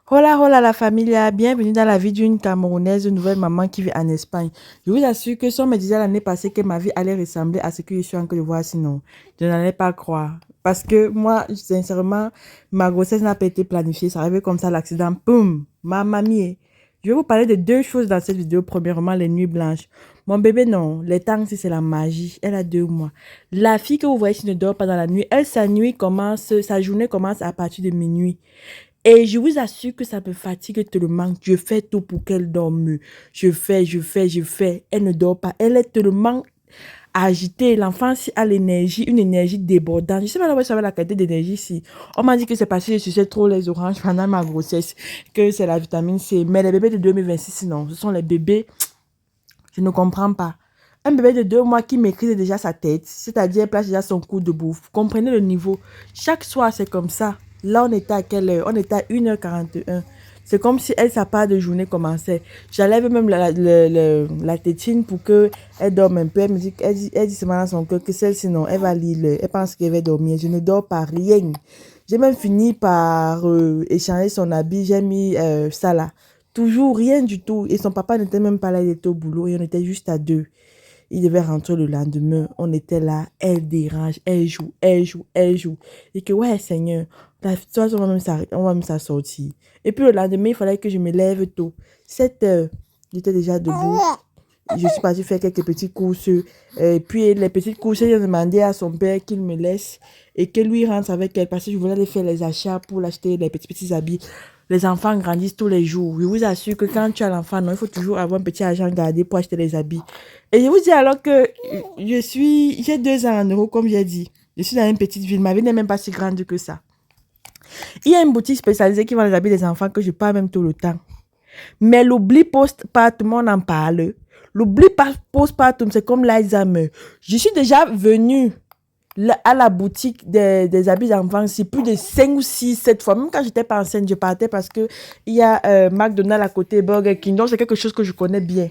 Hola, hola la familia, bienvenue dans la vie d'une Camerounaise, une nouvelle maman qui vit en Espagne. Je vous assure que si on me disait l'année passée que ma vie allait ressembler à ce que je suis en train de voir, sinon, je n'allais pas croire. Parce que moi, sincèrement, ma grossesse n'a pas été planifiée, ça arrivait comme ça, l'accident, boum, mamma mia. Je vais vous parler de deux choses dans cette vidéo. Premièrement, les nuits blanches. Mon bébé, non, les temps, c'est la magie. Elle a 2 mois. La fille que vous voyez qui ne dort pas dans la nuit, elle, sa journée commence à partir de minuit. Et je vous assure que ça me fatigue tellement. Je fais tout pour qu'elle dorme. Je fais. Elle ne dort pas. Elle est tellement agitée. L'enfant a l'énergie, une énergie débordante. Je ne sais pas où ça va la qualité d'énergie ici. On m'a dit que c'est parce que je suçais trop les oranges pendant ma grossesse, que c'est la vitamine C. Mais les bébés de 2026, non. Ce sont les bébés, je ne comprends pas. Un bébé de 2 mois qui maîtrise déjà sa tête, c'est-à-dire elle place déjà son coup de bouffe. Vous comprenez le niveau. Chaque soir, c'est comme ça. Là, on était à quelle heure? On était à 1h41. C'est comme si sa part de journée commençait. J'enlève même la tétine pour qu'elle dorme un peu. Elle dit seulement dans son cœur que celle-ci, non, elle va lire. Elle pense qu'elle va dormir. Je ne dors pas, rien. J'ai même fini par échanger son habit. J'ai mis ça là. Toujours rien du tout. Et son papa n'était même pas là, il était au boulot et on était juste à deux. Il devait rentrer le lendemain. On était là, elle dérange, elle joue, elle joue, elle joue. Et que ouais, Seigneur, la situation on va même s'assortir. Et puis le lendemain, il fallait que je me lève tôt. 7 heures, j'étais déjà debout. Je suis partie faire quelques petites courses. Et puis les petites courses, j'ai demandé à son père qu'il me laisse et que lui rentre avec elle parce que je voulais aller faire les achats pour l'acheter les petits habits. Les enfants grandissent tous les jours. Je vous assure que quand tu as l'enfant, non, il faut toujours avoir un petit argent gardé pour acheter les habits. Et je vous dis alors que j'ai 2 ans en euros, comme j'ai dit. Je suis dans une petite ville. Ma ville n'est même pas si grande que ça. Il y a une boutique spécialisée qui vend les habits des enfants que je parle même tout le temps. Mais l'oubli postpartum, on en parle. L'oubli postpartum, c'est comme l'Alzheimer. Je suis déjà venue à la boutique des habits d'enfants, c'est plus de 5 ou 6, 7 fois. Même quand j'étais pas enceinte, je partais parce que il y a McDonald's à côté, Burger King. Donc, c'est quelque chose que je connais bien.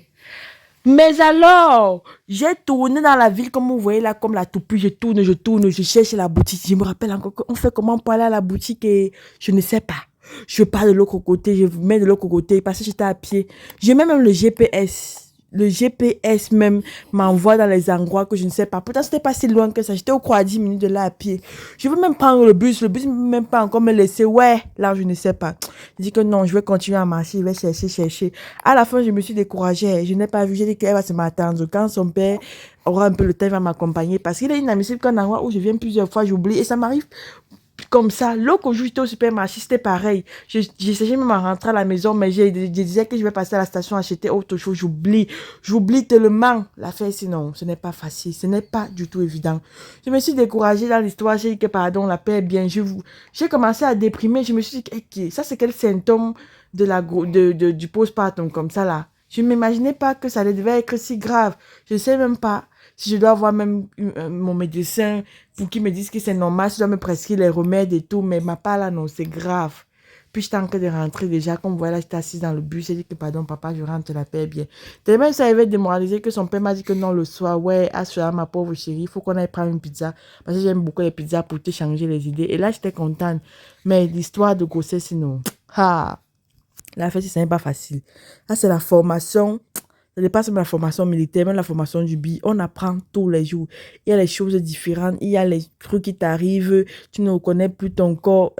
Mais alors, j'ai tourné dans la ville, comme vous voyez là, comme la toupie, je tourne, je cherche la boutique. Je me rappelle encore qu'on fait comment pour aller à la boutique et je ne sais pas. Je pars de l'autre côté, je mets de l'autre côté parce que j'étais à pied. J'ai même le GPS. Le GPS même m'envoie dans les endroits que je ne sais pas. Pourtant, c'était pas si loin que ça. J'étais au croix à 10 minutes de là à pied. Je veux même prendre le bus. Le bus ne peut même pas encore me laisser. Ouais, là, je ne sais pas. Je dis que non, je vais continuer à marcher. Je vais chercher. À la fin, je me suis découragée. Je n'ai pas vu. J'ai dit qu'elle va se m'attendre. Quand son père aura un peu le temps, il va m'accompagner. Parce qu'il est inadmissible qu'un endroit où je viens plusieurs fois, j'oublie. Et ça m'arrive comme ça. L'autre jour, j'étais au supermarché, c'était pareil. J'essayais même à rentrer à la maison, mais je disais que je vais passer à la station acheter autre chose. J'oublie tellement. La faire, sinon, ce n'est pas facile. Ce n'est pas du tout évident. Je me suis découragée dans l'histoire. J'ai dit que, pardon, la paix est bien. J'ai commencé à déprimer. Je me suis dit, okay, ça, c'est quel symptôme du postpartum comme ça, là. Je ne m'imaginais pas que ça devait être si grave. Je ne sais même pas si je dois voir même mon médecin pour qu'il me dise que c'est normal, si je dois me prescrire les remèdes et tout, mais ma part là, non, c'est grave. Puis j'étais en train de rentrer déjà, comme vous voyez là, j'étais assise dans le bus, j'ai dit que pardon papa, je rentre, la paix bien. Tellement ça avait démoralisé que son père m'a dit que non, le soir, ouais, assure ma pauvre chérie, il faut qu'on aille prendre une pizza, parce que j'aime beaucoup les pizzas pour te changer les idées. Et là, j'étais contente, mais l'histoire de grossesse, sinon, la fête, ce n'est pas facile. Là, c'est la formation. Ça dépasse même la formation militaire, même la formation du BI. On apprend tous les jours. Il y a les choses différentes. Il y a les trucs qui t'arrivent. Tu ne reconnais plus ton corps.